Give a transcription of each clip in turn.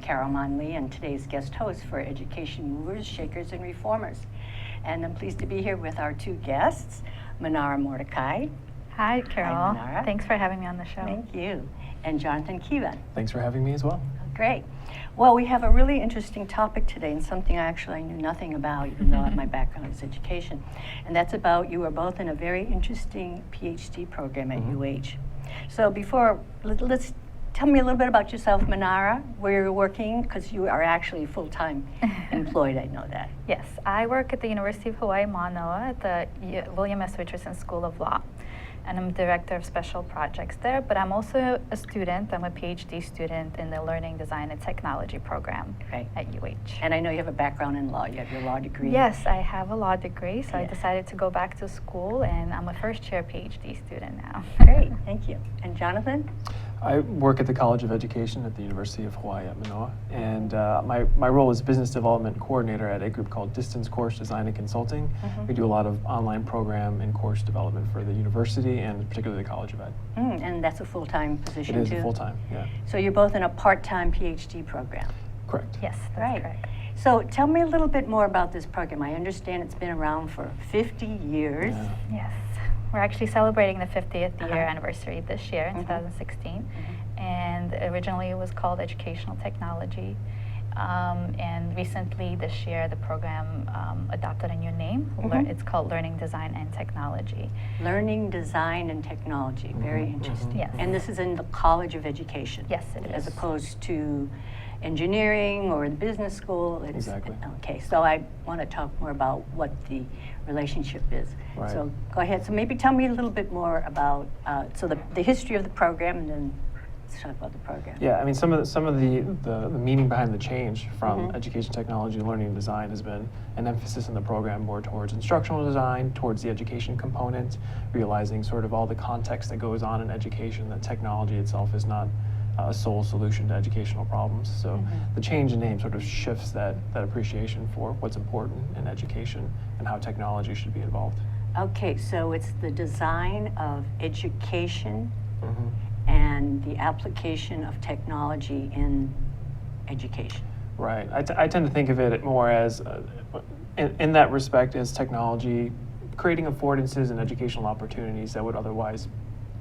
Carol Monley, and today's guest host for Education Movers, Shakers, and Reformers. And I'm pleased to be here with our two guests, Minara Mordecai. Hi, Carol. Hi, Minara. Thanks for having me on the show. Thank you. And Jonathan Kevan. Thanks for having me as well. Great. Well, we have a really interesting topic today, and something I actually knew nothing about, even though my background is education. And that's about, you are both in a very interesting PhD program at UH. So let's tell me a little bit about yourself, Minara, where you're working, because you are actually full-time employed, I know that. Yes, I work at the University of Hawaii Manoa at the William S. Richardson School of Law. And I'm director of special projects there, but I'm also a student. I'm a PhD student in the Learning, Design, and Technology program at UH. And I know you have a background in law. You have your law degree. Yes, I have a law degree, so I decided to go back to school, and I'm a first-year PhD student now. Great, thank you. And Jonathan? I work at the College of Education at the University of Hawaii at Manoa, and my role is business development coordinator at a group called Distance Course Design and Consulting. We do a lot of online program and course development for the university and particularly the College of Ed. And that's a full-time position too? It is full-time, yeah. So you're both in a part-time PhD program? Correct. Yes, that's correct. So tell me a little bit more about this program. I understand it's been around for 50 years. Yeah. Yes. We're actually celebrating the 50th year anniversary this year in 2016. And originally it was called Educational Technology. And recently this year the program adopted a new name. It's called Learning, Design, and Technology. Learning, Design, and Technology. Very interesting. Yes. And this is in the College of Education. Yes, it is. As opposed to engineering or the business school. Exactly. Okay, so I want to talk more about what the relationship is. Right. So go ahead. So maybe tell me a little bit more about the history of the program, and then let's talk about the program. Yeah, I mean, some of the meaning behind the change from education technology, learning, and design has been an emphasis in the program more towards instructional design, towards the education component, realizing sort of all the context that goes on in education, that technology itself is not a sole solution to educational problems. So the change in name sort of shifts that appreciation for what's important in education and how technology should be involved. Okay, so it's the design of education and the application of technology in education. Right. I tend to think of it more as, in that respect, as technology creating affordances and educational opportunities that would otherwise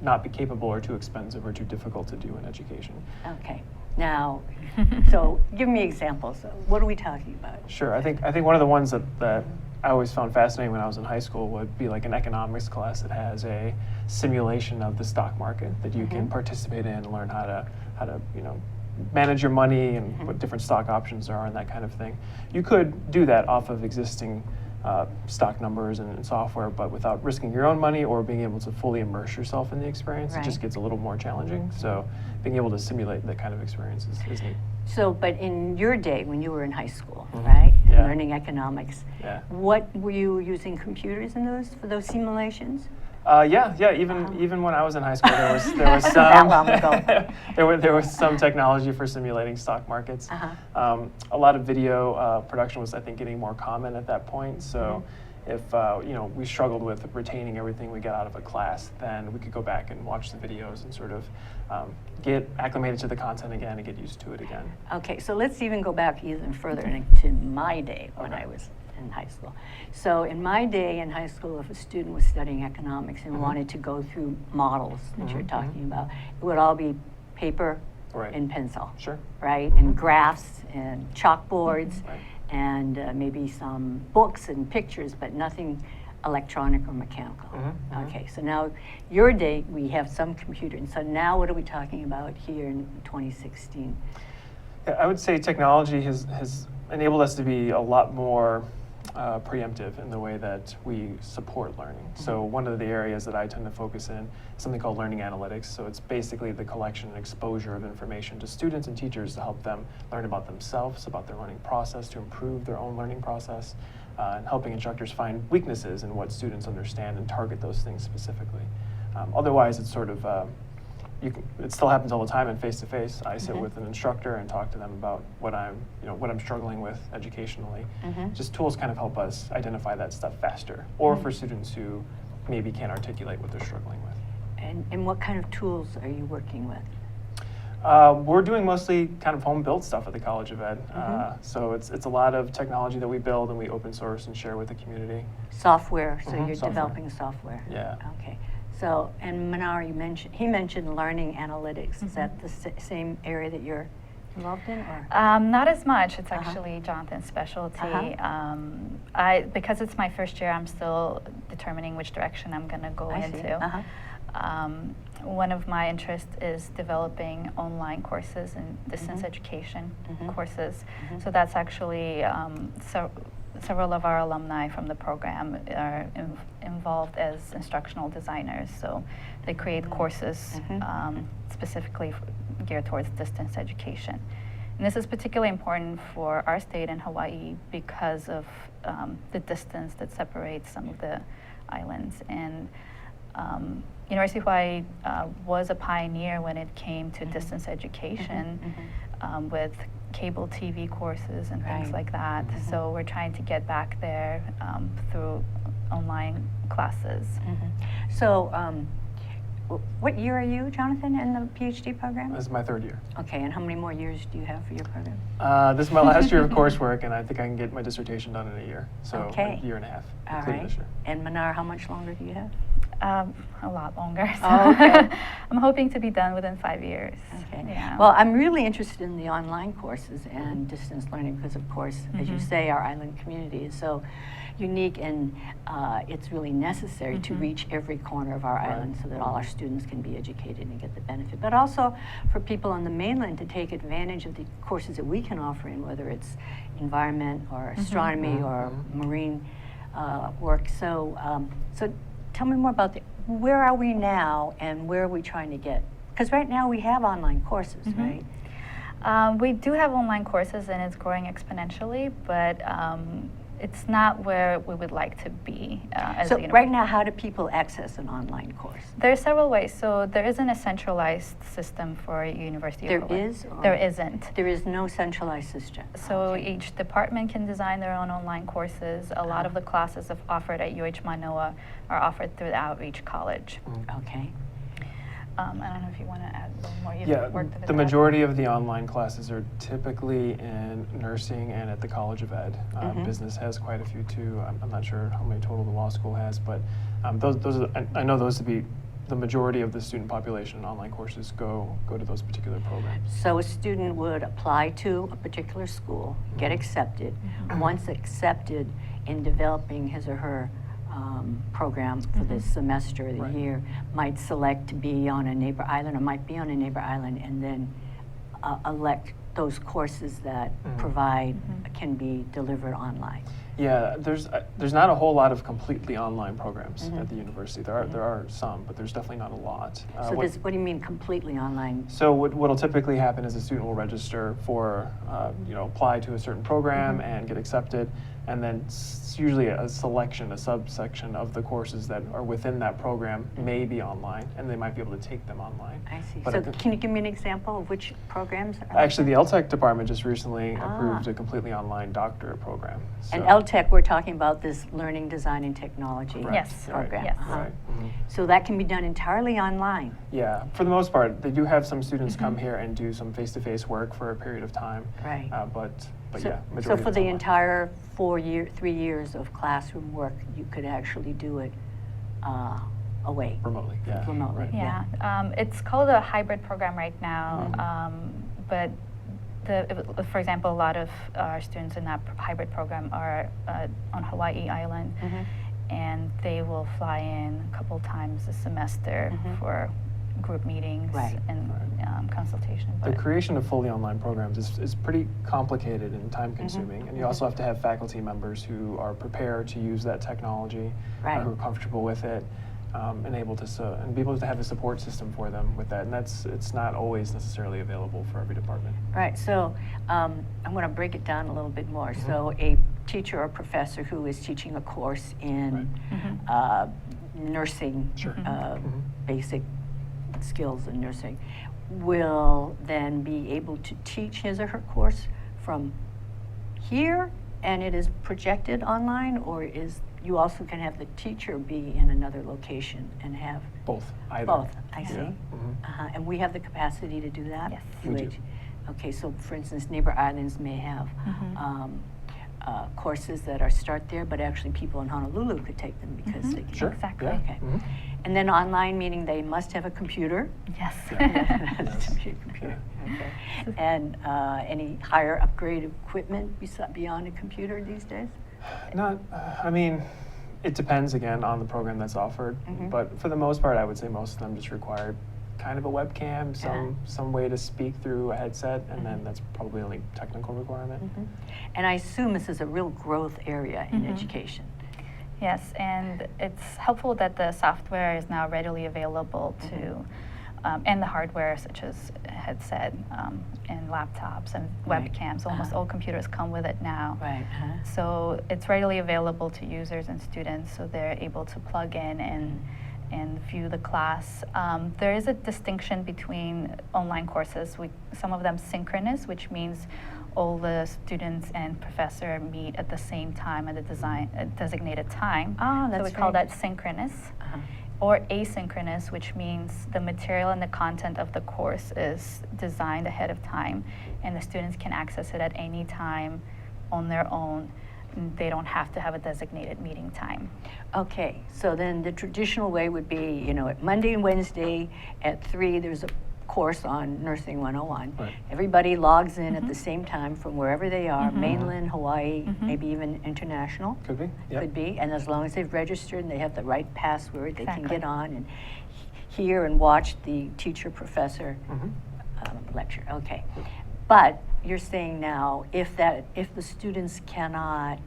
not be capable or too expensive or too difficult to do in education. Okay. Now, so give me examples. What are we talking about? Sure. I think one of the ones that I always found fascinating when I was in high school would be like an economics class that has a simulation of the stock market that you can participate in and learn how to manage your money and what different stock options there are and that kind of thing. You could do that off of existing stock numbers and software, but without risking your own money or being able to fully immerse yourself in the experience, it just gets a little more challenging. So being able to simulate that kind of experience is neat. So, but in your day, when you were in high school, right, and learning economics, what were you using computers in for those simulations? Even when I was in high school, there was some that long ago. there was some technology for simulating stock markets. A lot of video production was, I think, getting more common at that point. So if we struggled with retaining everything we got out of a class, then we could go back and watch the videos and sort of get acclimated to the content again and get used to it again. Okay, so let's even go back even further into my day when I was in high school. So in my day in high school, if a student was studying economics and wanted to go through models that you're talking about, it would all be paper and pencil. Sure. Right? And graphs and chalkboards and maybe some books and pictures, but nothing electronic or mechanical. Okay, so now your day, we have some computer. And so now what are we talking about here in 2016? I would say technology has enabled us to be a lot more preemptive in the way that we support learning. So one of the areas that I tend to focus in is something called learning analytics. So it's basically the collection and exposure of information to students and teachers to help them learn about themselves, about their learning process, to improve their own learning process, and helping instructors find weaknesses in what students understand and target those things specifically. Otherwise, it's sort of it still happens all the time in face-to-face. I sit with an instructor and talk to them about what I'm struggling with educationally. Just tools kind of help us identify that stuff faster, or for students who maybe can't articulate what they're struggling with. And what kind of tools are you working with? We're doing mostly kind of home-built stuff at the College of Ed. So it's a lot of technology that we build and we open source and share with the community. Software, so you're software. developing software. Yeah. Okay. So, and Minara, he mentioned learning analytics. Is that the same area that you're involved in, or? Not as much. It's actually Jonathan's specialty. Because it's my first year, I'm still determining which direction I'm going to go into. One of my interests is developing online courses and distance education courses. So that's actually several of our alumni from the program are involved as instructional designers. So they create courses specifically geared towards distance education. And this is particularly important for our state in Hawaii because of the distance that separates some of the islands. And University of Hawaii was a pioneer when it came to distance education with cable TV courses and things like that. So we're trying to get back there through online classes. So what year are you, Jonathan, in the PhD program? This is my third year. Okay, and how many more years do you have for your program? This is my last year of coursework, and I think I can get my dissertation done in a year. So a year and a half, including this year. And Minara, how much longer do you have? A lot longer. So okay. I'm hoping to be done within 5 years. Okay. Yeah. Well, I'm really interested in the online courses and distance learning because, of course, as you say, our island community is so unique, and it's really necessary to reach every corner of our island so that all our students can be educated and get the benefit. But also for people on the mainland to take advantage of the courses that we can offer in, whether it's environment or astronomy or marine work. So, so tell me more about where are we now and where are we trying to get? Because right now we have online courses, right? We do have online courses, and it's growing exponentially, but it's not where we would like to be. So right now, how do people access an online course? There are several ways. So there isn't a centralized system for a university. There is? There isn't. There is no centralized system. So each department can design their own online courses. A lot of the classes offered at UH Manoa are offered through the Outreach College. Okay. I don't know if you want to add a little more. Yeah, the majority of the online classes are typically in nursing and at the College of Ed. Business has quite a few too. I'm not sure how many total the law school has, but those are, I know those to be the majority of the student population in online courses go to those particular programs. So a student would apply to a particular school, get accepted. Once accepted, in developing his or her program for this semester or the year, might select to be on a neighbor island or might be on a neighbor island, and then elect those courses that provide can be delivered online. Yeah, there's not a whole lot of completely online programs at the university. There are some, but there's definitely not a lot. So what do you mean completely online? So what'll typically happen is a student will register for, apply to a certain program and get accepted, and then it's usually a subsection of the courses that are within that program may be online, and they might be able to take them online. I see. But So can you give me an example of which programs are actually, the LTEC department just recently approved a completely online doctorate program. So. And LTEC, we're talking about this Learning, Design, and Technology Yes. program. Yes. Right. So that can be done entirely online. Yeah, for the most part, they do have some students come here and do some face-to-face work for a period of time. Right. But So, yeah, so majority for of the it's entire 3 years of classroom work, you could actually do it away. remotely. Yeah. Remotely. Right. Yeah, it's called a hybrid program right now, but for example, a lot of our students in that hybrid program are on Hawaii Island, and they will fly in a couple times a semester for group meetings and consultation. The creation of fully online programs is pretty complicated and time-consuming, and you also have to have faculty members who are prepared to use that technology, who are comfortable with it, and able to and be able to have a support system for them with that. And it's not always necessarily available for every department. Right. So I'm going to break it down a little bit more. So a teacher or professor who is teaching a course in nursing, basic skills in nursing, will then be able to teach his or her course from here, and it is projected online, or is you also can have the teacher be in another location and have Both, either. both, I see. Mhm. And we have the capacity to do that? Yes. We do. Okay, so for instance, neighbor islands may have Mhm. courses that are start there, but actually people in Honolulu could take them because Mhm. they can. Sure. Exactly. Yeah. Okay. Mhm. And then online, meaning they must have a computer? Yes. Computer, okay. And any higher upgrade equipment beyond a computer these days? Not, I mean, it depends again on the program that's offered, but for the most part, I would say most of them just require kind of a webcam, some way to speak through a headset, and then that's probably the only technical requirement. And I assume this is a real growth area in Mhm. education. Yes, and it's helpful that the software is now readily available to, and the hardware such as headset and laptops and Right. webcams. Almost all computers come with it now. Right. So it's readily available to users and students, so they're able to plug in and view the class. There is a distinction between online courses. Some of them synchronous, which means all the students and professor meet at the same time at a designated time. Oh, so that's we call very that synchronous. Uh-huh. Or asynchronous, which means the material and the content of the course is designed ahead of time, and the students can access it at any time on their own. They don't have to have a designated meeting time. Okay, so then the traditional way would be, at Monday and Wednesday at 3, there's a course on Nursing 101. Right. Everybody logs in at the same time from wherever they are, Mhm. mainland, Hawaii, maybe even international. Could be, yeah. Could be, and as long as they've registered and they have the right password, they can Exactly. get on and hear and watch the teacher-professor Mhm. lecture. Okay. But you're saying now, if the students cannot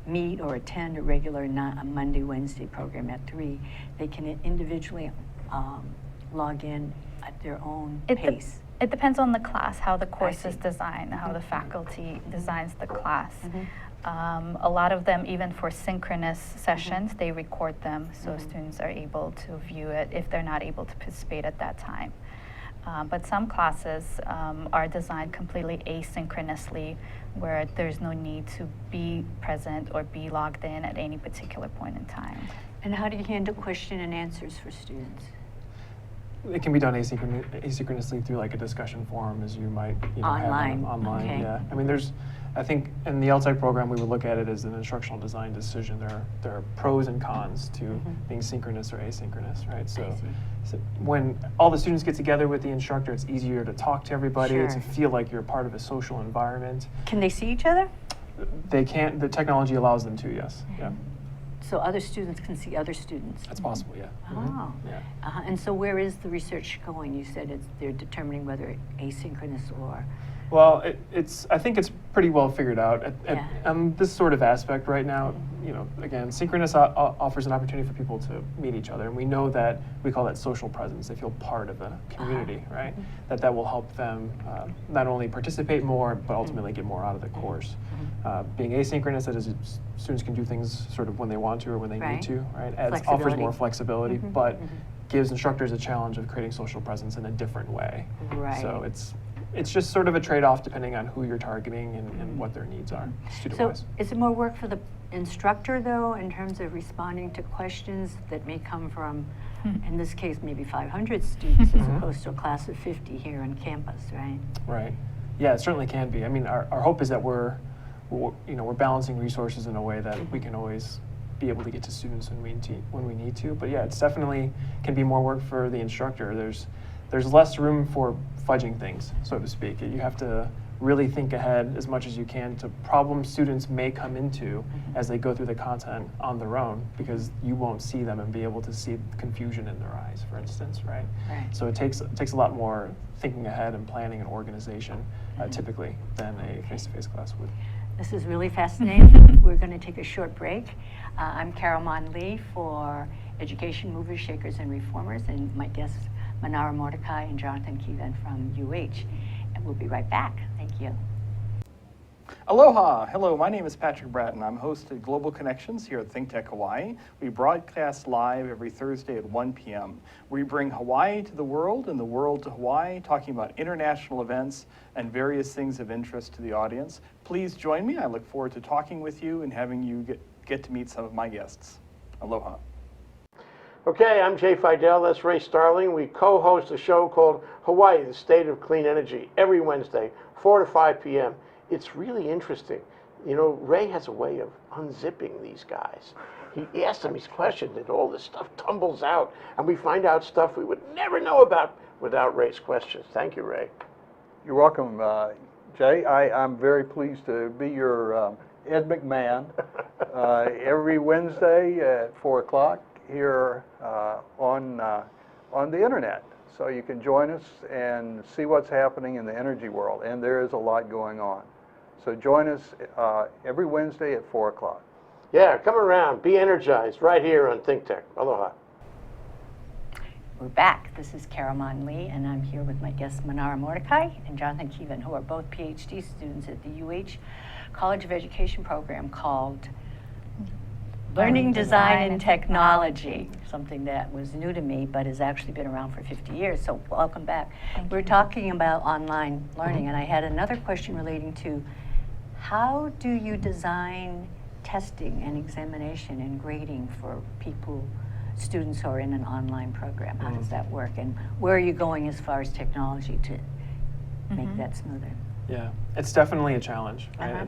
meet or attend a regular a Monday, Wednesday program at 3, they can individually log in at their own pace. It depends on the class, how the course is see. designed, how the faculty designs the class. Mhm. A lot of them, even for synchronous sessions, they record them so students are able to view it if they're not able to participate at that time. But some classes are designed completely asynchronously, where there's no need to be present or be logged in at any particular point in time. And how do you handle question and answers for students? It can be done asynchronously through like a discussion forum, as you might Online, have online. okay. Yeah, I mean, I think in the LTEC program we would look at it as an instructional design decision. There are pros and cons to being synchronous or asynchronous, right? So when all the students get together with the instructor, it's easier to talk to everybody, Sure. to feel like you're part of a social environment. Can they see each other? They can't. The technology allows them to. Yes. Yeah. So other students can see other students? That's possible. Yeah. Oh. Yeah. And so where is the research going? You said they're determining whether asynchronous or... Well, I think it's pretty well figured out Yeah. on this sort of aspect right now. Again, synchronous offers an opportunity for people to meet each other, and we know that we call that social presence. They feel part of a community, right? That will help them not only participate more, but ultimately get more out of the course. Being asynchronous, that is, students can do things sort of when they want to or when they Right. need to, right? Offers Flexibility. more flexibility, but gives instructors a challenge of creating social presence in a different way. Right. So it's just sort of a trade-off depending on who you're targeting and what their needs are, So student-wise. is it more work for the instructor, though, in terms of responding to questions that may come from, in this case, maybe 500 students as opposed to a class of 50 here on campus, right? Right. Yeah, it certainly can be. I mean, our hope is that we're balancing resources in a way that we can always be able to get to students when we need to. But yeah, it's definitely can be more work for the instructor. There's less room for fudging things, so to speak. You have to really think ahead as much as you can to problems students may come into as they go through the content on their own, because you won't see them and be able to see confusion in their eyes, for instance, right? Right. So it takes a lot more thinking ahead and planning and organization typically than a face-to-face class would. This is really fascinating. We're going to take a short break. I'm Carol Mon Lee for Education Movers, Shakers, and Reformers, and my guests, Minara Mordecai and Jonathan Kevan from UH. And we'll be right back. Thank you. Aloha! Hello, my name is Patrick Bratton. I'm host of Global Connections here at ThinkTech Hawaii. We broadcast live every Thursday at 1 p.m. We bring Hawaii to the world and the world to Hawaii, talking about international events and various things of interest to the audience. Please join me. I look forward to talking with you and having you get to meet some of my guests. Aloha. Okay, I'm Jay Fidel, that's Ray Starling. We co-host a show called Hawaii, the State of Clean Energy, every Wednesday, 4 to 5 p.m. It's really interesting. You know, Ray has a way of unzipping these guys. He asks them these questions and all this stuff tumbles out, and we find out stuff we would never know about without Ray's questions. Thank you, Ray. You're welcome, Jay. I'm very pleased to be your Ed McMahon every Wednesday at 4 o'clock here on the internet. So you can join us and see what's happening in the energy world, and there is a lot going on. So join us every Wednesday at 4 o'clock. Yeah, come around, be energized, right here on Think Tech. Aloha. We're back. This is Caramon Lee, and I'm here with my guests Minara Mordecai and Jonathan Kevan, who are both PhD students at the UH College of Education program called Learning Design and Technology, something that was new to me but has actually been around for 50 years. So welcome back. We're talking about online learning, and I had another question relating to how do you design testing and examination and grading for students who are in an online program? How does that work? And where are you going as far as technology to make that smoother? Yeah, it's definitely a challenge, right?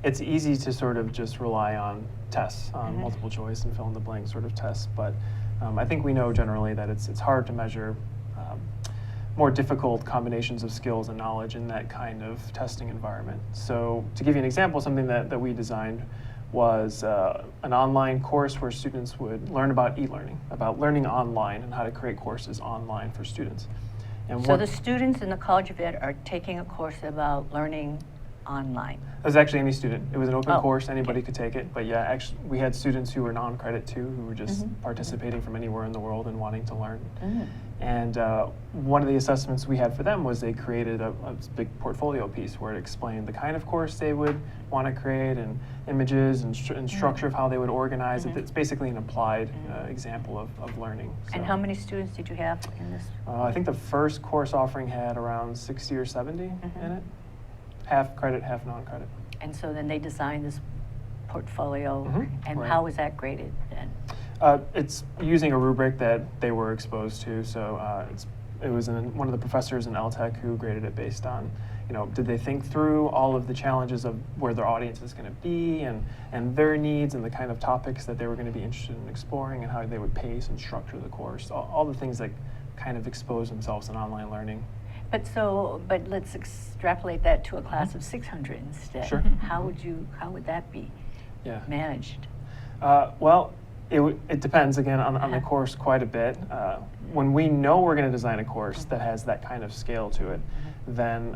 It's easy to sort of just rely on tests, multiple choice and fill in the blank sort of tests, but I think we know generally that it's hard to measure more difficult combinations of skills and knowledge in that kind of testing environment. So to give you an example, something that we designed was an online course where students would learn about e-learning, about learning online and how to create courses online for students. And So the students in the College of Ed are taking a course about learning online. It was actually any student. It was an open Oh, course, anybody okay. could take it. But yeah, actually, we had students who were non-credit too, who were just participating from anywhere in the world and wanting to learn. And one of the assessments we had for them was they created a big portfolio piece where it explained the kind of course they would want to create and images and structure of how they would organize it. It's basically an applied example of learning. So, And how many students did you have in this? I think the first course offering had around 60 or 70 in it. Half credit, half non-credit. And so then they designed this portfolio, and Right. how was that graded then? It's using a rubric that they were exposed to. So it was one of the professors in LTEC who graded it based on, did they think through all of the challenges of where their audience is going to be and their needs and the kind of topics that they were going to be interested in exploring and how they would pace and structure the course. All the things that kind of expose themselves in online learning. But let's extrapolate that to a class of 600 instead. Sure. How would that be managed? Well, it depends again on the course quite a bit. When we know we're going to design a course that has that kind of scale to it, then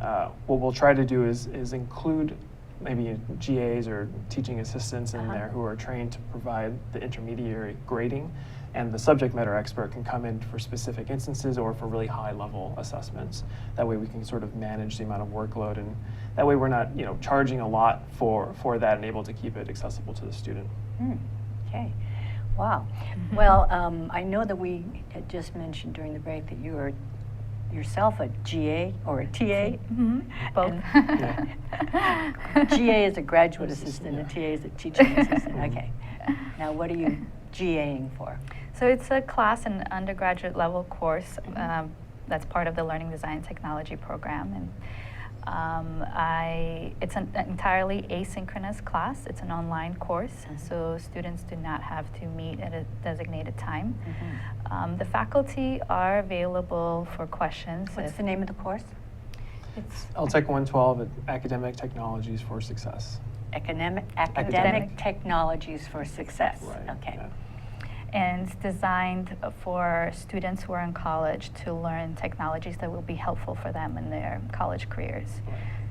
what we'll try to do is include maybe GAs or teaching assistants in there who are trained to provide the intermediary grading, and the subject matter expert can come in for specific instances or for really high level assessments. That way we can sort of manage the amount of workload, and that way we're not charging a lot for that and able to keep it accessible to the student. Okay. Wow. Well, I know that we had just mentioned during the break that you are yourself a GA or a TA. Both. GA is a graduate assistant, and TA is a teaching assistant. Okay. Now, what are you GAing for? So it's a class and undergraduate level course that's part of the Learning Design Technology program, and it's an entirely asynchronous class. It's an online course, so students do not have to meet at a designated time. The faculty are available for questions. What's the name of the course? It's LTEC 112, Academic Technologies for Success. Academic Technologies for Success. Right. Okay. Yeah. and it's designed for students who are in college to learn technologies that will be helpful for them in their college careers.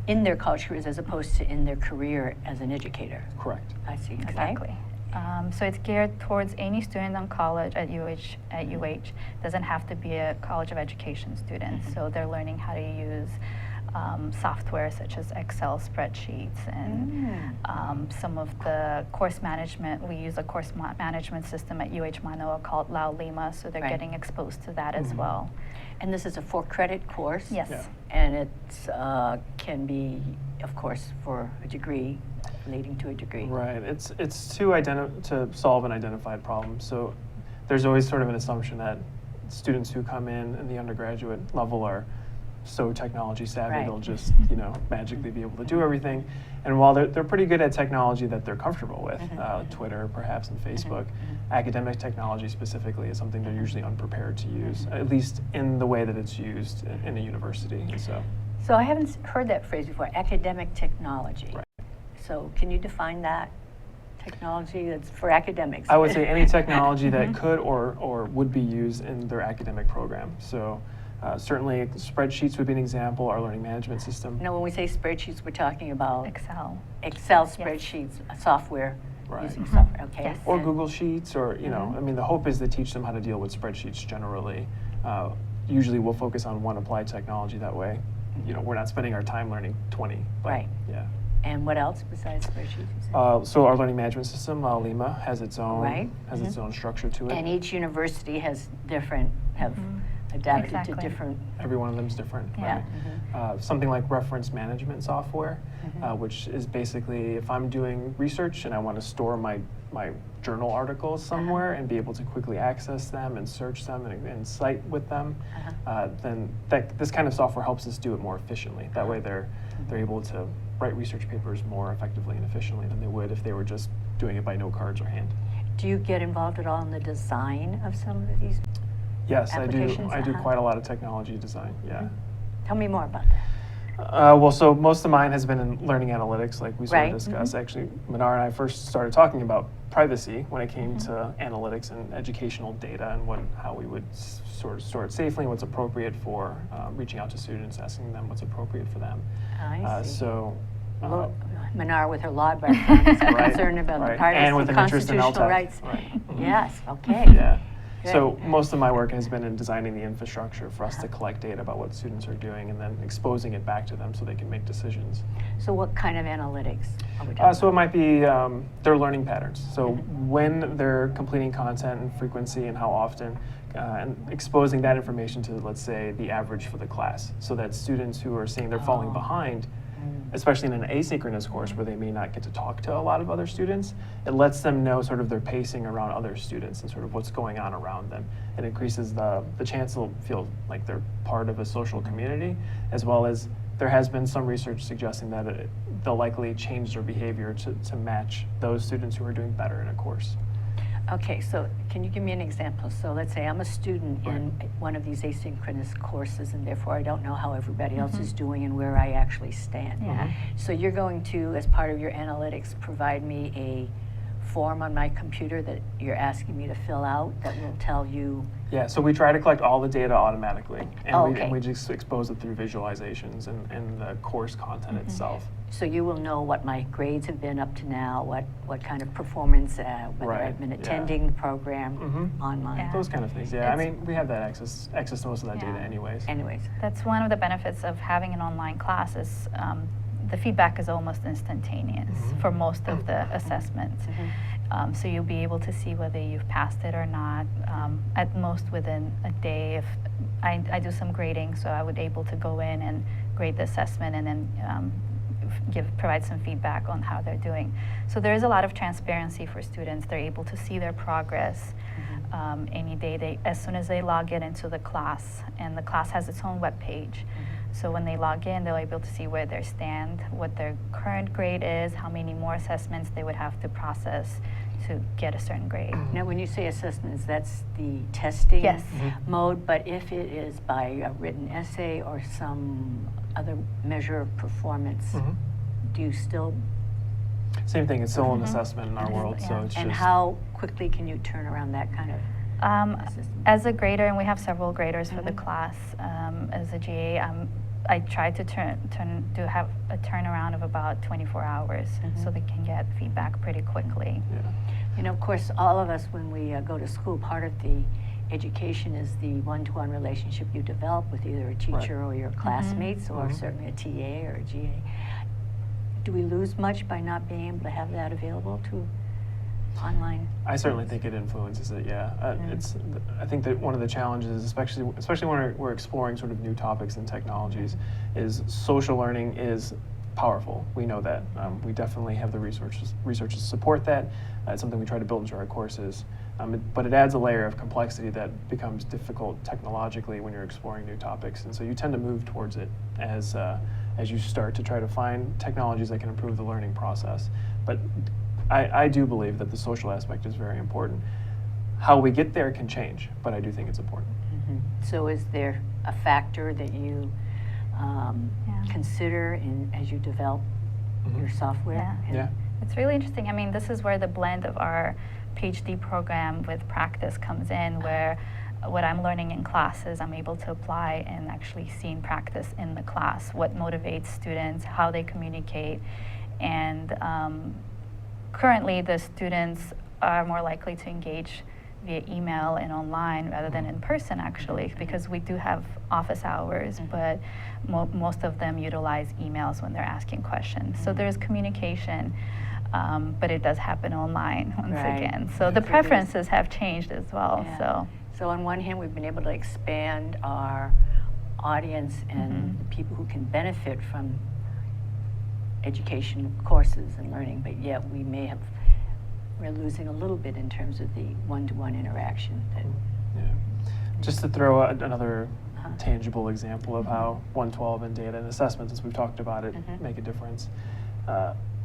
In their college careers as opposed to in their career as an educator. Correct. I see. Okay. Exactly. So it's geared towards any student on college at UH. Doesn't have to be a College of Education student. So they're learning how to use software such as Excel spreadsheets and some of the course management. We use a course management system at UH Manoa called Llm, so they're getting exposed to that as well. And this is a 4-credit course? Yes. Yeah. And it can be, of course, for a degree. leading to a degree. Right. It's to solve an identified problem. So there's always sort of an assumption that students who come in the undergraduate level are so technology savvy, Right. they'll just, magically be able to do everything. And while they're pretty good at technology that they're comfortable with, Twitter perhaps and Facebook, academic technology specifically is something they're usually unprepared to use, at least in the way that it's used in a university. And So I haven't heard that phrase before, academic technology. Right. So can you define that? Technology that's for academics. I would say any technology that could or would be used in their academic program. So certainly spreadsheets would be an example, our learning management system. When we say spreadsheets, we're talking about Excel. Excel Yes. spreadsheets, software, Right. using software, okay? Yes. Or And- Google Sheets, or, I mean, the hope is to teach them how to deal with spreadsheets generally. Usually we'll focus on one applied technology that way. We're not spending our time learning 20. But, Right. Yeah. And what else besides spreadsheets? you said? So our learning management system, Llma, has its own Right. its own structure to it. And each university have adapted to Exactly. different, Every one of them is different. Yeah. Right? Something like reference management software, which is basically if I'm doing research and I want to store my journal articles somewhere and be able to quickly access them and search them and cite with them, then this kind of software helps us do it more efficiently. That way they're able to write research papers more effectively and efficiently than they would if they were just doing it by note cards or hand. Do you get involved at all in the design of some of these? Yes, I do. Applications, I do uh-huh. quite a lot of technology design. Yeah. Tell me more about that. Well, so most of mine has been in learning analytics, like we sort Right. of discussed. Actually, Minara and I first started talking about privacy when it came to analytics and educational data and how we would sort of store it safely and what's appropriate for reaching out to students, asking them what's appropriate for them. I see. So. Minara with her law background is Right, concerned about the right. privacy, And with an interest in constitutional LTEC. rights. Right. Mhm. Yes, okay. Yeah. Good. So most of my work has been in designing the infrastructure for us to collect data about what students are doing and then exposing it back to them so they can make decisions. So what kind of analytics are we talking So it about? might be their learning patterns. So when they're completing content and frequency and how often, and exposing that information to, let's say, the average for the class, so that students who are seeing they're falling behind, especially in an asynchronous course where they may not get to talk to a lot of other students, it lets them know sort of their pacing around other students and sort of what's going on around them. It increases the chance they'll feel like they're part of a social community, as well as there has been some research suggesting that they'll likely change their behavior to match those students who are doing better in a course. Okay, so can you give me an example? So let's say I'm a student in Right. one of these asynchronous courses, and therefore I don't know how everybody else is doing and where I actually stand. Yeah. So you're going to, as part of your analytics, provide me a form on my computer that you're asking me to fill out that will tell you. Yeah, so we try to collect all the data automatically, and, Okay. we just expose it through visualizations and the course content itself. So you will know what my grades have been up to now, what kind of performance, whether Right, I've been yeah. attending the program Mhm. online. Yeah. Those kind of things, yeah. I It's- mean, we have that access to most of that Yeah. data anyways. Anyways, That's one of the benefits of having an online class is the feedback is almost instantaneous for most of the assessments. So you'll be able to see whether you've passed it or not, at most within a day. If I do some grading, so I would able to go in and grade the assessment and then provide some feedback on how they're doing. So there is a lot of transparency for students. They're able to see their progress any day as soon as they log into the class, and the class has its own web page. So when they log in, they're able to see where they stand, what their current grade is, how many more assessments they would have to process to get a certain grade. now when you say assessments, that's the testing Yes. mode, but if it is by a written essay or some other measure of performance, do you still, Same thing, it's still an assessment in our world, so Yeah. it's and just. how quickly can you turn around that kind of assessment? As a grader, and we have several graders for the class, as a GA, I try to have a turnaround of about 24 hours so they can get feedback pretty quickly. Yeah. You know, of course, all of us, when we go to school, part of the education is the one-to-one relationship you develop with either a teacher or your classmates, or certainly a TA or a GA. Do we lose much by not being able to have that available to online? I certainly think it influences it. Yeah, I think that one of the challenges, especially when we're exploring sort of new topics and technologies, is social learning is powerful. We know that. We definitely have the resources to support that. It's something we try to build into our courses. But it adds a layer of complexity that becomes difficult technologically when you're exploring new topics. And so you tend to move towards it as you start to try to find technologies that can improve the learning process. But I do believe that the social aspect is very important. How we get there can change, but I do think it's important. So is there a factor that you consider as you develop your software? Yeah. It's really interesting. I mean, this is where the blend of our PhD program with practice comes in, where what I'm learning in classes, I'm able to apply and actually see in practice in the class, what motivates students, how they communicate. And currently, the students are more likely to engage via email and online rather than in person, actually, because we do have office hours, but most of them utilize emails when they're asking questions. So there's communication, but it does happen online once again. So the preferences have changed as well. So on one hand, we've been able to expand our audience and the people who can benefit from education courses and learning, but yet we're losing a little bit in terms of the one-to-one interaction. Just to throw out another tangible example of how 112 and data and assessments, as we've talked about it, make a difference.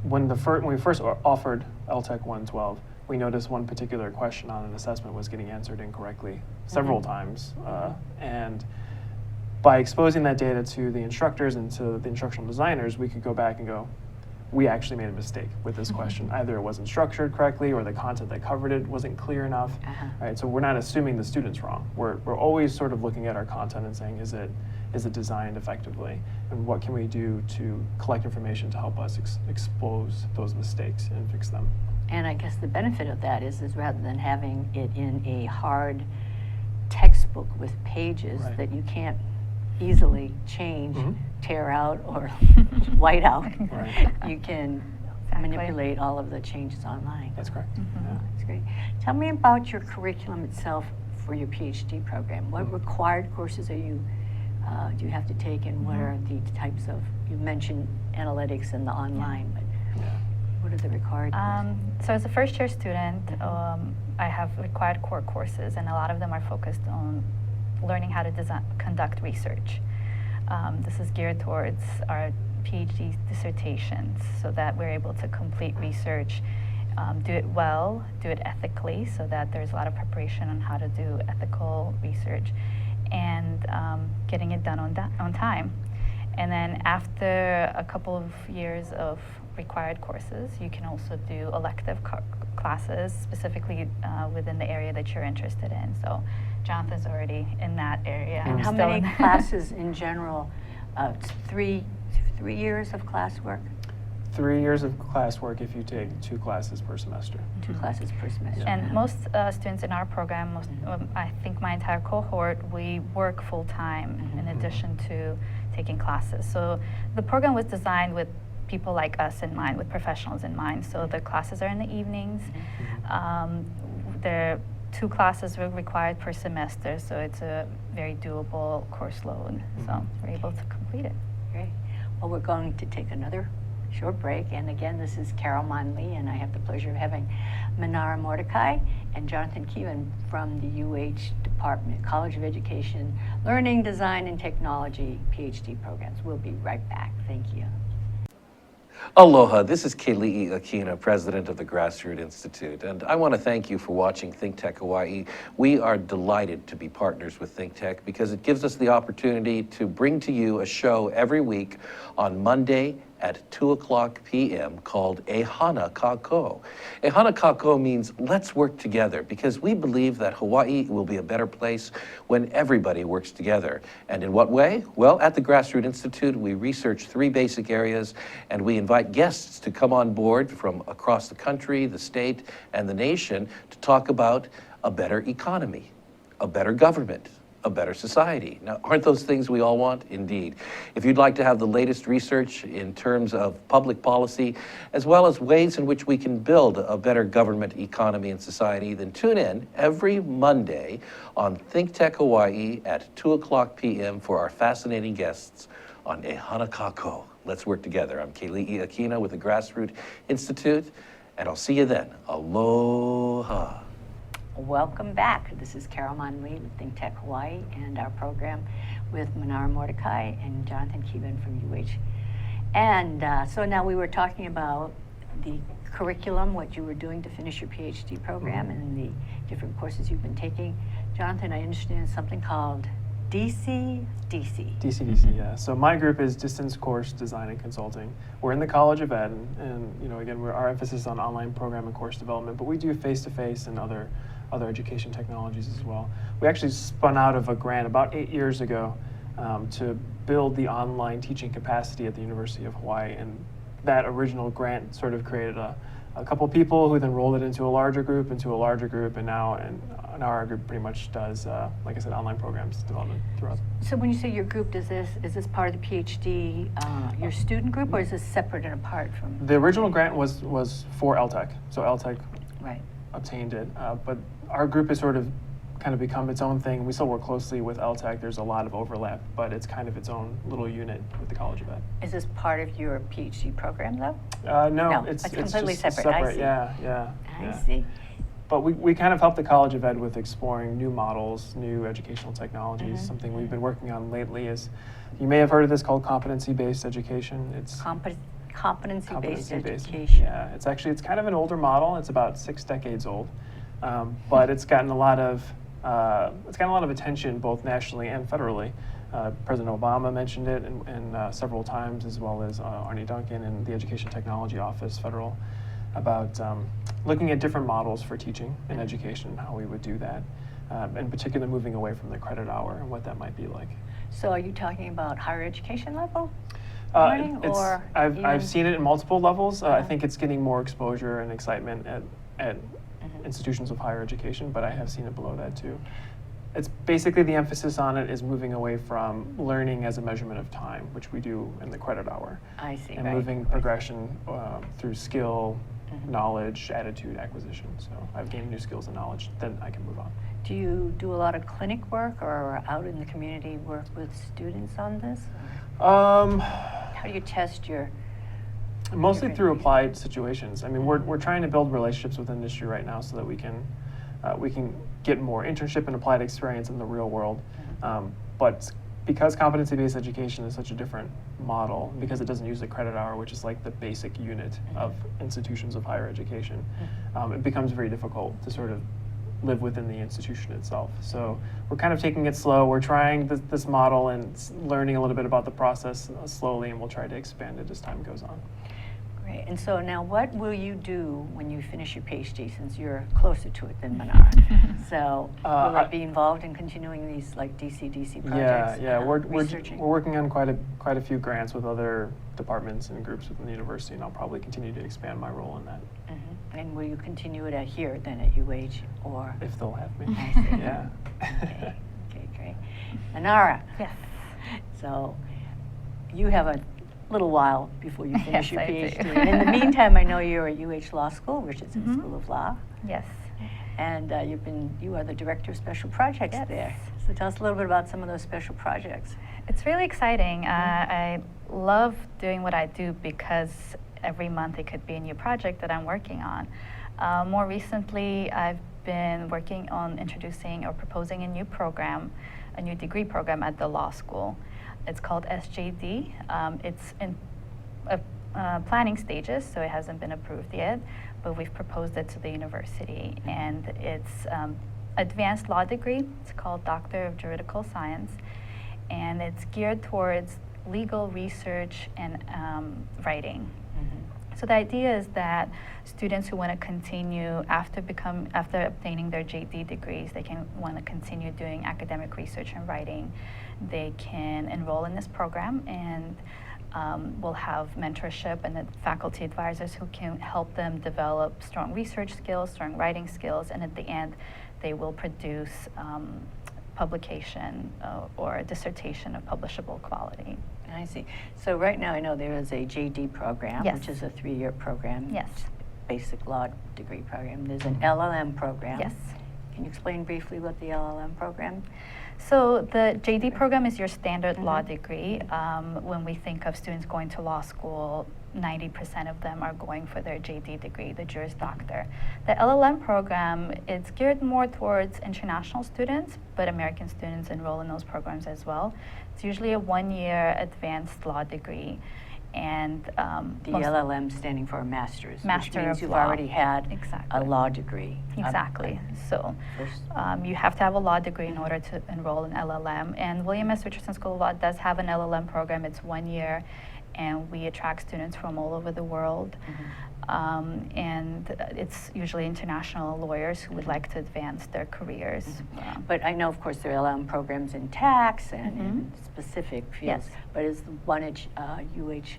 When we first offered LTEC 112, we noticed one particular question on an assessment was getting answered incorrectly several times. And by exposing that data to the instructors and to the instructional designers, we could go back and go, we actually made a mistake with this question. Either it wasn't structured correctly or the content that covered it wasn't clear enough. Right? So we're not assuming the student's wrong. We're always sort of looking at our content and saying, is it designed effectively? And what can we do to collect information to help us expose those mistakes and fix them? And I guess the benefit of that is rather than having it in a hard textbook with pages that you can't easily change, tear out, or white out, you can manipulate all of the changes online. That's correct. That's great. Tell me about your curriculum itself for your PhD program. What required courses do you have to take, and what are the types of, you mentioned analytics and the online, but what are the required courses? So as a first-year student, I have required core courses, and a lot of them are focused on learning how to conduct research. This is geared towards our PhD dissertations, so that we're able to complete research, do it well, do it ethically, so that there's a lot of preparation on how to do ethical research, and getting it done on time. And then after a couple of years of required courses, you can also do elective classes, specifically within the area that you're interested in. So Jonathan's already in that area. And how many classes in general? 3 years of classwork? 3 years of classwork if you take 2 classes per semester. 2 classes per semester. And most students in our program, I think my entire cohort, we work full-time in addition to taking classes. So the program was designed with people like us in mind, with professionals in mind. So the classes are in the evenings. There are 2 classes were required per semester, so it's a very doable course load. So we're able to complete it. Great. Well, we're going to take another short break. And again, this is Carol Monley, and I have the pleasure of having Minara Mordecai and Jonathan Kevan from the UH Department, College of Education, Learning, Design, and Technology PhD programs. We'll be right back. Thank you. Aloha, this is Keli'i Akina, president of the Grassroot Institute, and I want to thank you for watching ThinkTech Hawaii. We are delighted to be partners with ThinkTech because it gives us the opportunity to bring to you a show every week on Monday at 2:00 p.m. called Ehana Kako. Ehana Kako means let's work together, because we believe that Hawaii will be a better place when everybody works together. And in what way? Well, at the Grassroot Institute, we research 3 basic areas, and we invite guests to come on board from across the country, the state, and the nation to talk about a better economy, a better government, a better society. Now, aren't those things we all want? Indeed. If you'd like to have the latest research in terms of public policy, as well as ways in which we can build a better government, economy, and society, then tune in every Monday on ThinkTech Hawaii at 2:00 p.m. for our fascinating guests on Ehana Kako. Let's work together. I'm Kaylee Aquino with the Grassroot Institute, and I'll see you then. Aloha. Welcome back. This is Carol Monley with Think Tech Hawaii and our program with Minara Mordecai and Jonathan Kevan from UH. And so now we were talking about the curriculum, what you were doing to finish your PhD program, and the different courses you've been taking. Jonathan, I understand something called DC. DC, yeah. So my group is Distance Course Design and Consulting. We're in the College of Ed, and you know, again, our emphasis on online program and course development, but we do face-to-face and other education technologies as well. We actually spun out of a grant about 8 years ago to build the online teaching capacity at the University of Hawaii, and that original grant sort of created a couple people who then rolled it into a larger group, and now our group pretty much does, like I said, online programs development throughout. So when you say your group, is this part of the PhD, your student group, or is this separate and apart from? The original grant was for LTEC, so LTEC Right. obtained it, but our group has sort of kind of become its own thing. We still work closely with LTEC. There's a lot of overlap, but it's kind of its own little unit with the College of Ed. Is this part of your PhD program, though? No, it's it's completely just separate. I see. Yeah. I see. But we kind of help the College of Ed with exploring new models, new educational technologies. Mm-hmm. Something we've been working on lately is, you may have heard of this, called Competency-Based Education. It's Competency-based education. Yeah, it's kind of an older model. It's about 6 decades old, but it's gotten a lot of attention both nationally and federally. President Obama mentioned it and several times, as well as Arnie Duncan and the Education Technology Office, federal, about looking at different models for teaching and education, how we would do that, in particular moving away from the credit hour and what that might be like. So are you talking about higher education level learning, or I've seen it in multiple levels. I think it's getting more exposure and excitement at institutions of higher education, but I have seen it below that too. It's basically, the emphasis on it is moving away from learning as a measurement of time, which we do in the credit hour. I see, and right. moving progression through skill, knowledge, attitude acquisition. So I've gained new skills and knowledge, then I can move on. Do you do a lot of clinic work or out in the community work with students on this? How do you test your? Mostly different through reasons? applied situations. I mean, we're trying to build relationships with industry right now so that we can get more internship and applied experience in the real world. But because competency-based education is such a different model, because it doesn't use the credit hour, which is like the basic unit of institutions of higher education, it becomes very difficult to sort of live within the institution itself. So we're kind of taking it slow. We're trying this model and learning a little bit about the process slowly, and we'll try to expand it as time goes on. Great. And so now what will you do when you finish your PhD, since you're closer to it than Minara? So will it be involved in continuing these like DC projects? Yeah. We're researching? we're working on quite a few grants with other departments and groups within the university, and I'll probably continue to expand my role in that. And will you continue it here then at UH, or? If they'll have me. I see. Yeah. Okay, great. Minara. Yes. So you have a little while before you finish Yes, your I do. PhD. And in the meantime, I know you're at UH Law School, Richardson School of Law, Yes. and you are the Director of Special Projects Yes. there. So tell us a little bit about some of those special projects. It's really exciting. I love doing what I do because every month it could be a new project that I'm working on. More recently, I've been working on introducing or proposing a new program, a new degree program at the law school. It's called SJD. It's in planning stages, so it hasn't been approved yet, but we've proposed it to the university, and it's advanced law degree. It's called Doctor of Juridical Science, and it's geared towards legal research and writing. So the idea is that students who want to continue after obtaining their JD degrees, they can want to continue doing academic research and writing. They can enroll in this program, and we'll have mentorship and the faculty advisors who can help them develop strong research skills, strong writing skills, and at the end, they will produce publication or a dissertation of publishable quality. I see. So right now I know there is a JD program, Yes. which is a 3-year program. Yes. Basic law degree program. There's an LLM program. Yes. Can you explain briefly what the LLM program? So the JD program is your standard law degree. When we think of students going to law school, 90% of them are going for their JD degree, the Juris Doctor. The LLM program is geared more towards international students, but American students enroll in those programs as well. It's usually a one-year advanced law degree. And The LLM standing for a master's, Master which means of you've Law. already had Exactly. a law degree. Exactly. So First. you have to have a law degree in order to enroll in LLM. And William S. Richardson School of Law does have an LLM program. It's 1 year, and we attract students from all over the world. And it's usually international lawyers who would like to advance their careers. But I know, of course, there are LLM programs in tax and in specific fields. Yes. But is the one at UH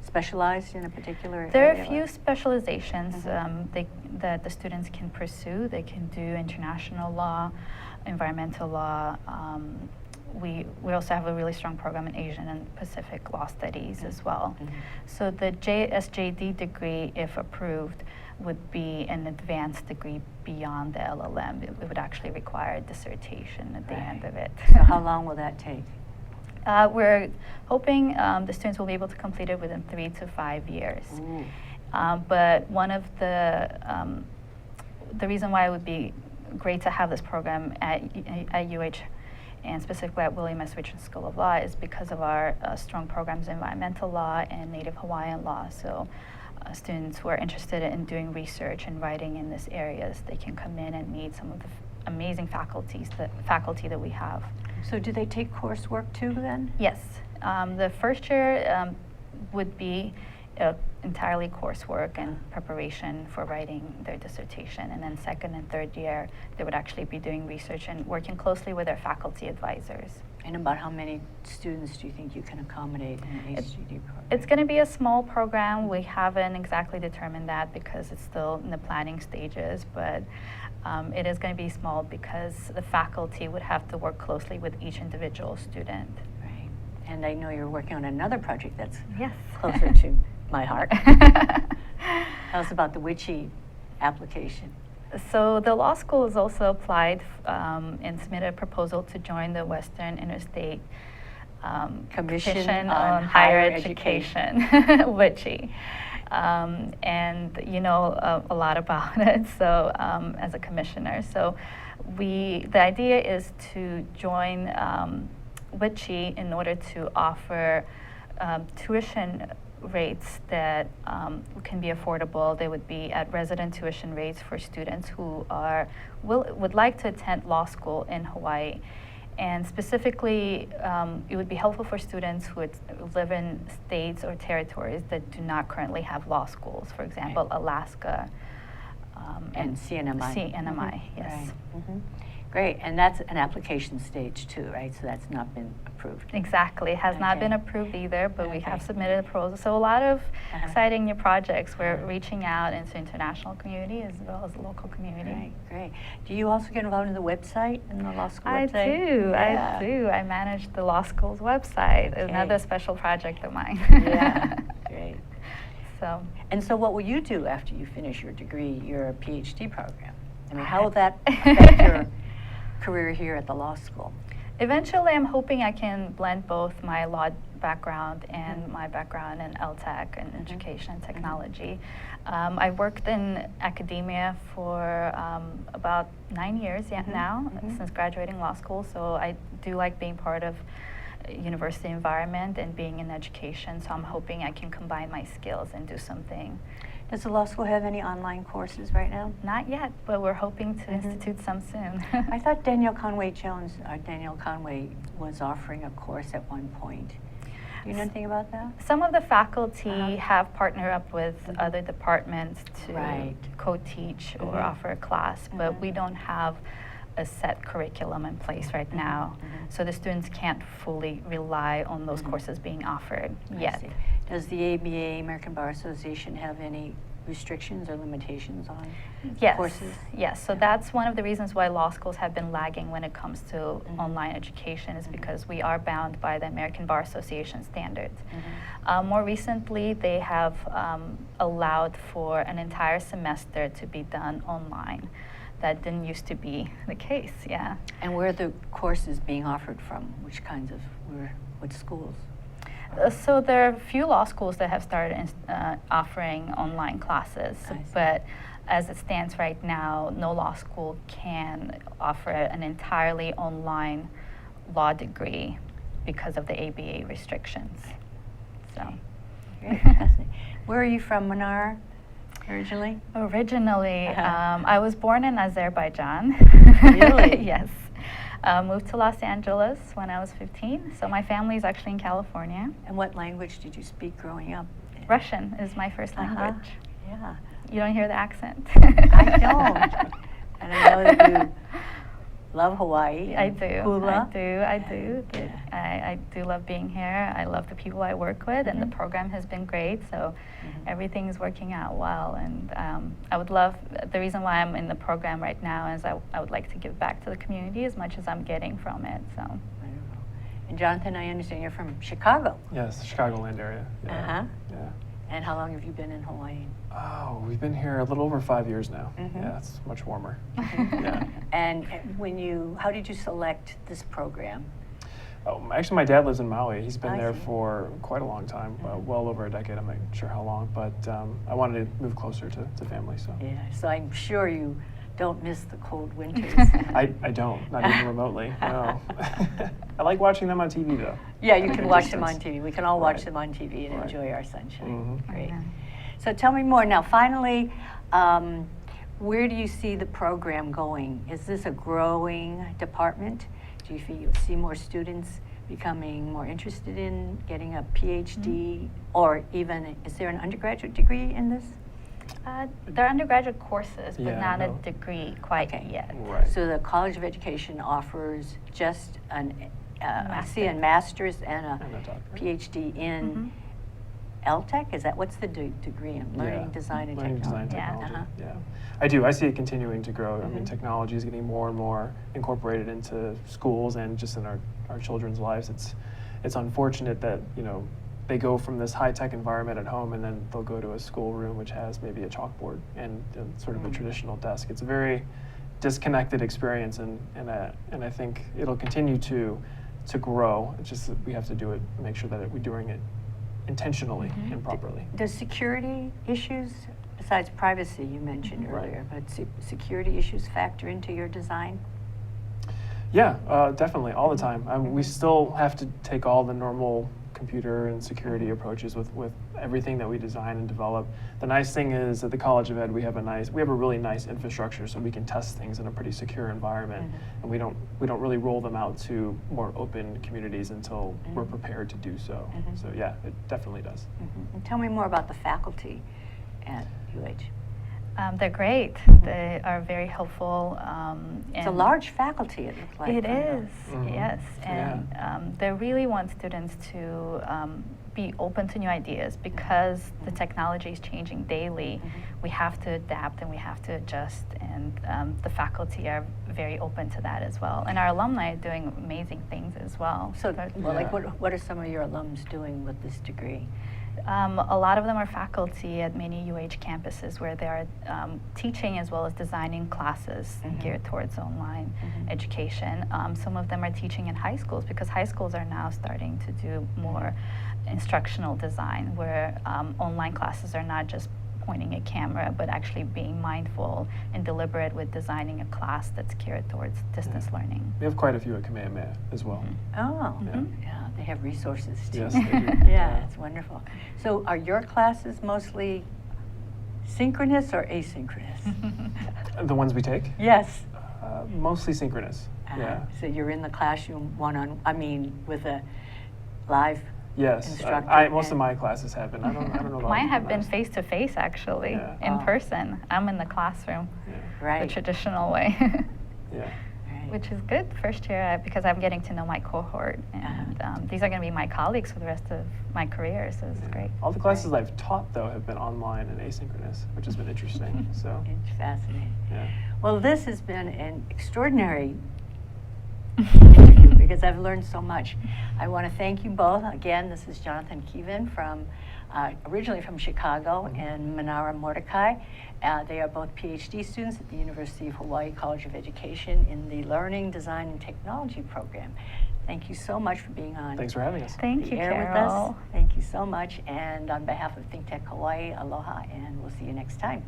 specialized in a particular area? There are a few specializations that the students can pursue. They can do international law, environmental law. We also have a really strong program in Asian and Pacific law studies as well. So the JSJD degree, if approved, would be an advanced degree beyond the LLM. It would actually require a dissertation at the end of it. So how long will that take? We're hoping the students will be able to complete it within 3 to 5 years. But one of the reason why it would be great to have this program at UH and specifically at William S. Richardson School of Law is because of our strong programs in environmental law and Native Hawaiian law. So students who are interested in doing research and writing in these areas, they can come in and meet some of the amazing faculty that we have. So do they take coursework too then? Yes. The first year would be entirely coursework and preparation for writing their dissertation. And then second and third year, they would actually be doing research and working closely with their faculty advisors. And about how many students do you think you can accommodate in the HGD program? It's going to be a small program. We haven't exactly determined that because it's still in the planning stages, but it is going to be small because the faculty would have to work closely with each individual student. Right. And I know you're working on another project that's Yes. closer to my heart. Tell us about the WICHE application. So the law school has also applied and submitted a proposal to join the Western Interstate Commission on Higher Education, WICHE. And you know a lot about it, so as a commissioner. So the idea is to join WICHE in order to offer tuition rates that can be affordable. They would be at resident tuition rates for students who would like to attend law school in Hawaii. And specifically, it would be helpful for students who live in states or territories that do not currently have law schools. For example, Alaska And CNMI. CNMI, yes. Right. Great, and that's an application stage too, right? So that's not been approved. Exactly. It has not Okay. been approved either, but we have Okay. submitted a proposal. So a lot of Uh-huh. exciting new projects. We're reaching out into international community as well as the local community. Great, great. Do you also get involved in the website, in the law school I website? do. Yeah. I do. I manage the law school's website. Okay. Another special project of mine. Yeah, great. So And so what will you do after you finish your degree, your PhD program? I mean, how will that affect your career here at the law school? eventually, I'm hoping I can blend both my law background and my background in LTEC and education and technology. I worked in academia for about 9 years now, since graduating law school, so I do like being part of a university environment and being in education, so I'm hoping I can combine my skills and do something. Does the law school have any online courses right now? Not yet, but we're hoping to institute some soon. I thought Danielle Conway-Jones, Danielle Conway, was offering a course at one point. Do you know anything about that? Some of the faculty have partnered up with other departments to Right. co-teach or offer a class, but we don't have a set curriculum in place right now. So the students can't fully rely on those courses being offered I yet. see. Does the ABA, American Bar Association, have any restrictions or limitations on Yes, courses? yes. So that's one of the reasons why law schools have been lagging when it comes to online education is because we are bound by the American Bar Association standards. More recently, they have allowed for an entire semester to be done online. that didn't used to be the case, yeah. And where are the courses being offered from? Which kinds of, what schools? So there are a few law schools that have started offering online classes, I see. but as it stands right now, no law school can offer an entirely online law degree because of the ABA restrictions. So. Very fascinating. Where are you from, Minara, originally? Originally, Uh-huh. I was born in Azerbaijan. Really? Yes. Moved to Los Angeles when I was 15, so my family is actually in California. And what language did you speak growing up? Russian is my first Uh-huh. language. Yeah. You don't hear the accent? I don't. And I know that you love Hawaii. I and do. hula. I do. Yeah. I do love being here. I love the people I work with, and the program has been great. So everything is working out well. And I would love, the reason why I'm in the program right now is I would like to give back to the community as much as I'm getting from it. So. Wonderful. And Jonathan, I understand you're from Chicago. Yes, Chicagoland area. Yeah. Uh-huh. Yeah. And how long have you been in Hawaii? Oh, we've been here a little over 5 years now. Mhm. Yeah, it's much warmer. Yeah. And how did you select this program? Oh, actually, my dad lives in Maui. He's been I there see. for quite a long time, well over a decade. I'm not sure how long, but I wanted to move closer to family. So Yeah, so I'm sure you don't miss the cold winters. I don't, not even remotely. No. I like watching them on TV though. Yeah, you At can a watch them on distance. TV. We can all watch Right. them on TV and Right. enjoy our sunshine. Mhm. Great. Mhm. So tell me more. Now, finally, where do you see the program going? Is this a growing department? Do you see more students becoming more interested in getting a PhD, or even, is there an undergraduate degree in this? There are undergraduate courses, but Yeah, not no. a degree quite Okay. yet. Right. So the College of Education offers just I see a master's and a And a doctorate. PhD in Mhm. LTEC. Is that, what's the degree in? Learning, Yeah. Design, and Learning, Technology. design, Yeah. technology. Uh-huh. Yeah, I do. I see it continuing to grow. I mean, Mhm. technology is getting more and more incorporated into schools and just in our children's lives. It's unfortunate that they go from this high-tech environment at home and then they'll go to a schoolroom which has maybe a chalkboard and sort of a Mhm. traditional desk. It's a very disconnected experience, and I think it'll continue to grow. It's just that we have to do it, make sure that we're doing it intentionally Mm-hmm. and properly. Does security issues, besides privacy you mentioned Right. earlier, but security issues factor into your design? Yeah, definitely, all the time. We still have to take all the normal computer and security approaches with everything that we design and develop. The nice thing is at the College of Ed we have a really nice infrastructure, so we can test things in a pretty secure environment, and we don't really roll them out to more open communities until we're prepared to do so. So yeah, it definitely does. And tell me more about the faculty at UH. They're great. They are very helpful. It's a and large faculty, it looks like. It from the- is, Mhm. yes. Yeah. And they really want students to be open to new ideas because the technology is changing daily. We have to adapt and we have to adjust, and the faculty are very open to that as well. And our alumni are doing amazing things as well. So, well, like, Yeah. what are some of your alums doing with this degree? A lot of them are faculty at many UH campuses where they are teaching as well as designing classes geared towards online education. Some of them are teaching in high schools because high schools are now starting to do more instructional design where online classes are not just pointing a camera but actually being mindful and deliberate with designing a class that's geared towards distance learning. We have quite a few at Kamehameha as well. Oh, Yeah. yeah, they have resources too. Yes, they do. Yeah, Yeah. it's wonderful. So are your classes mostly synchronous or asynchronous? The ones we take? Yes. Mostly synchronous. Yeah. So you're in the classroom with a live Yes. instructor Most of and- my classes have been. I don't know about Mine have the been rest. face to face actually, Yeah. in Oh. person. I'm in the classroom, Yeah. right. the traditional way. Yeah. Right. Which is good first year because I'm getting to know my cohort, and these are going to be my colleagues for the rest of my career, so it's great. All the classes I've taught though have been online and asynchronous, which has been interesting. So It's fascinating. yeah. Well, this has been an extraordinary interview because I've learned so much. I want to thank you both. Again, this is Jonathan Kevan from originally from Chicago, and Minara Mordecai. They are both PhD students at the University of Hawaii College of Education in the Learning, Design, and Technology program. Thank you so much for being on Thanks for having us. Thank the you, air with Carol. us. Thank you so much. And on behalf of Think Tech Hawaii, aloha, and we'll see you next time.